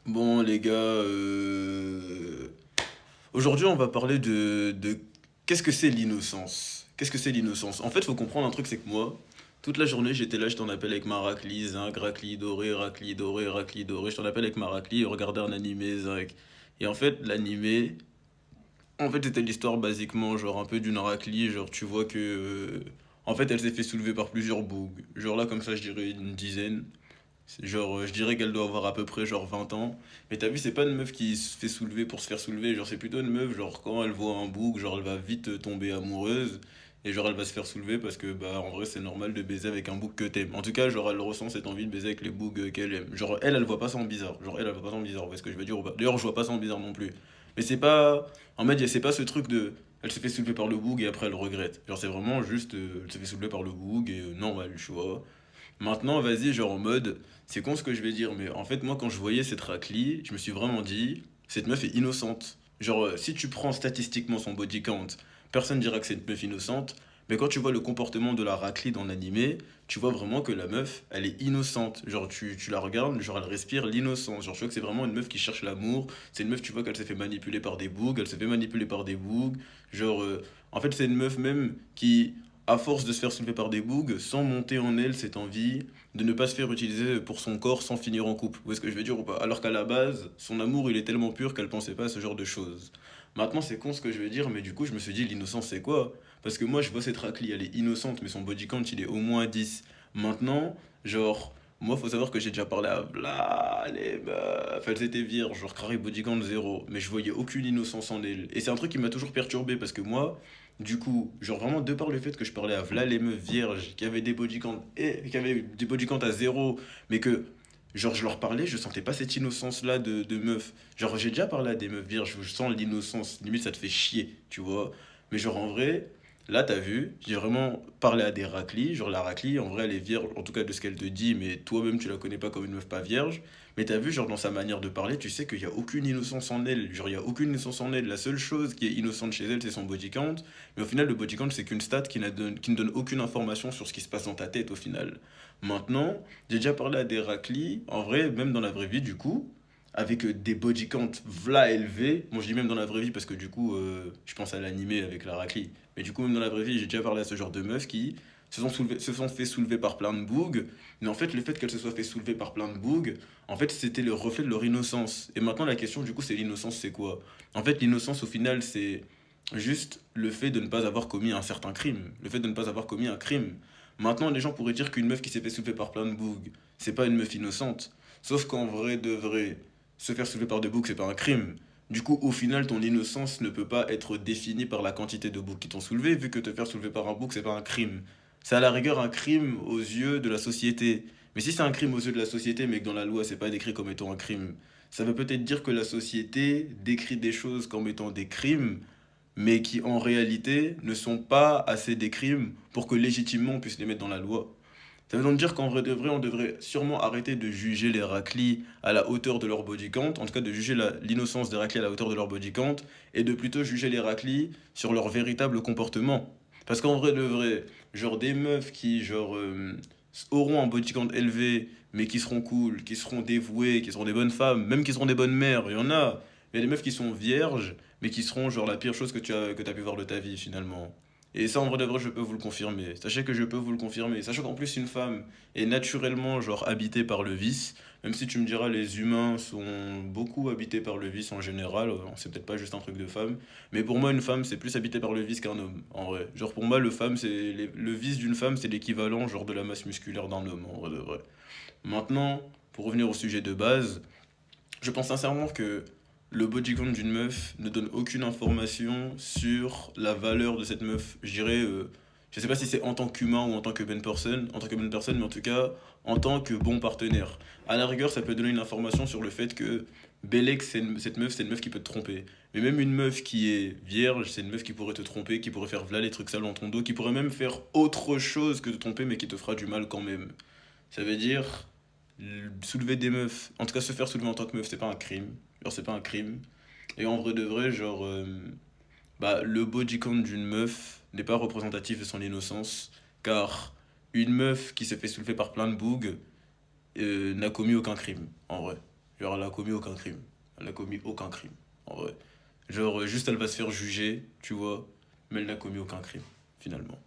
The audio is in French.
Bon, les gars, aujourd'hui, on va parler de qu'est-ce que c'est l'innocence? Qu'est-ce que c'est l'innocence? En fait, faut comprendre un truc, c'est que moi, toute la journée, j'étais là, je t'en appelle avec ma raclie, zinc, raclie doré, raclie doré, raclie doré, je t'en appelle avec ma raclie et regarder un animé, zinc. Et en fait, l'animé, en fait, c'était l'histoire basiquement, genre un peu d'une raclie, genre tu vois que, en fait, elle s'est fait soulever par plusieurs bougs. Genre là, comme ça, je dirais une dizaine. C'est genre, je dirais qu'elle doit avoir à peu près genre 20 ans. Mais t'as vu, c'est pas une meuf qui se fait soulever pour se faire soulever. Genre, c'est plutôt une meuf, genre, quand elle voit un bouc, genre, elle va vite tomber amoureuse. Et genre, elle va se faire soulever parce que, bah, en vrai, c'est normal de baiser avec un bouc que t'aimes. En tout cas, genre, elle ressent cette envie de baiser avec les boucs qu'elle aime. Genre, elle voit pas ça en bizarre. Genre, elle voit pas ça en bizarre. Vous voyez ce que je veux dire ou pas? D'ailleurs, je vois pas ça en bizarre non plus. Mais c'est pas. En mode, c'est pas ce truc de. Elle se fait soulever par le bouc et après elle regrette. Genre, c'est vraiment juste. Elle se fait soulever par le bouc et normal, tu vois. Maintenant, vas-y, genre en mode, c'est con ce que je vais dire, mais en fait, moi, quand je voyais cette raclie, je me suis vraiment dit, cette meuf est innocente. Genre, si tu prends statistiquement son body count, personne dira que c'est une meuf innocente, mais quand tu vois le comportement de la raclie dans l'animé, tu vois vraiment que la meuf, elle est innocente. Genre, tu la regardes, genre, elle respire l'innocence. Genre, tu vois que c'est vraiment une meuf qui cherche l'amour. C'est une meuf, tu vois qu'elle s'est fait manipuler par des bougs, elle s'est fait manipuler par des bougs. Genre, en fait, c'est une meuf même qui à force de se faire soulever par des bougs, sans monter en elle cette envie de ne pas se faire utiliser pour son corps sans finir en couple. Vous voyez ce que je veux dire ou pas? Alors qu'à la base, son amour, il est tellement pur qu'elle pensait pas à ce genre de choses. Maintenant, c'est con ce que je veux dire, mais du coup, je me suis dit, l'innocence, c'est quoi? Parce que moi, je vois cette raclie, elle est innocente, mais son body count, il est au moins 10. Maintenant, genre, moi, faut savoir que j'ai déjà parlé à Bla, les meufs, elles étaient vierges, genre carré body count 0, mais je voyais aucune innocence en elles. Et c'est un truc qui m'a toujours perturbé, parce que moi, du coup, genre vraiment de par le fait que je parlais à Vla les meufs vierges qui avaient des bodycount et qui avaient des bodycount à 0, mais que genre je leur parlais, je sentais pas cette innocence là de meuf. Genre j'ai déjà parlé à des meufs vierges, je sens l'innocence, limite ça te fait chier, tu vois. Mais genre en vrai, là t'as vu, j'ai vraiment parlé à des raclis, genre la raclie en vrai elle est vierge, en tout cas de ce qu'elle te dit, mais toi-même tu la connais pas comme une meuf pas vierge. Mais t'as vu, genre dans sa manière de parler, tu sais qu'il y a aucune innocence en elle. Genre, il y a aucune innocence en elle. La seule chose qui est innocente chez elle, c'est son body count. Mais au final, le body count, c'est qu'une stat qui ne donne aucune information sur ce qui se passe dans ta tête au final. Maintenant, j'ai déjà parlé à des raclis, en vrai, même dans la vraie vie, du coup, avec des body count v'là élevés. Bon, je dis même dans la vraie vie parce que du coup, je pense à l'animé avec la raclie. Mais du coup, même dans la vraie vie, j'ai déjà parlé à ce genre de meufs qui se sont fait soulever par plein de bougs. Mais en fait, le fait qu'elles se soient fait soulever par plein de bougs, en fait, c'était le reflet de leur innocence. Et maintenant, la question, du coup, c'est l'innocence, c'est quoi? En fait, l'innocence, au final, c'est juste le fait de ne pas avoir commis un certain crime. Le fait de ne pas avoir commis un crime. Maintenant, les gens pourraient dire qu'une meuf qui s'est fait soulever par plein de bougs, c'est pas une meuf innocente. Sauf qu'en vrai de vrai, se faire soulever par des bougs, c'est pas un crime. Du coup, au final, ton innocence ne peut pas être définie par la quantité de bougs qui t'ont soulevé, vu que te faire soulever par un bouc, c'est pas un crime. C'est à la rigueur un crime aux yeux de la société. Mais si c'est un crime aux yeux de la société, mais que dans la loi, c'est pas décrit comme étant un crime, ça veut peut-être dire que la société décrit des choses comme étant des crimes, mais qui en réalité ne sont pas assez des crimes pour que légitimement on puisse les mettre dans la loi. Ça veut donc dire qu'en vrai de vrai, on devrait sûrement arrêter de juger les raclis à la hauteur de leur body count, en tout cas de juger l'innocence des raclis à la hauteur de leur body count, et de plutôt juger les raclis sur leur véritable comportement. Parce qu'en vrai de vrai, genre des meufs qui genre auront un body count élevé, mais qui seront cool, qui seront dévouées, qui seront des bonnes femmes, même qui seront des bonnes mères, il y en a. Il y a des meufs qui sont vierges, mais qui seront genre la pire chose que tu as pu voir de ta vie finalement. Et ça, en vrai de vrai, je peux vous le confirmer. Sachez que je peux vous le confirmer. Sachant qu'en plus, une femme est naturellement, genre, habitée par le vice. Même si tu me diras, les humains sont beaucoup habités par le vice en général. C'est peut-être pas juste un truc de femme. Mais pour moi, une femme, c'est plus habité par le vice qu'un homme, en vrai. Genre, pour moi, le vice d'une femme, c'est l'équivalent, genre, de la masse musculaire d'un homme, en vrai de vrai. Maintenant, pour revenir au sujet de base, je pense sincèrement que le body count d'une meuf ne donne aucune information sur la valeur de cette meuf. Je dirais, je sais pas si c'est en tant qu'humain ou en tant que bonne personne, mais en tout cas en tant que bon partenaire. À la rigueur, ça peut donner une information sur le fait que Belek, cette meuf, c'est une meuf qui peut te tromper. Mais même une meuf qui est vierge, c'est une meuf qui pourrait te tromper, qui pourrait faire v'là les trucs sales dans ton dos, qui pourrait même faire autre chose que te tromper, mais qui te fera du mal quand même. Ça veut dire soulever des meufs, en tout cas se faire soulever en tant que meuf, c'est pas un crime. Genre, c'est pas un crime. Et en vrai de vrai, genre, bah, le body count d'une meuf n'est pas représentatif de son innocence, car une meuf qui s'est fait soulever par plein de bougs n'a commis aucun crime, en vrai. Genre, elle a commis aucun crime. Elle a commis aucun crime, en vrai. Genre, juste elle va se faire juger, tu vois, mais elle n'a commis aucun crime, finalement.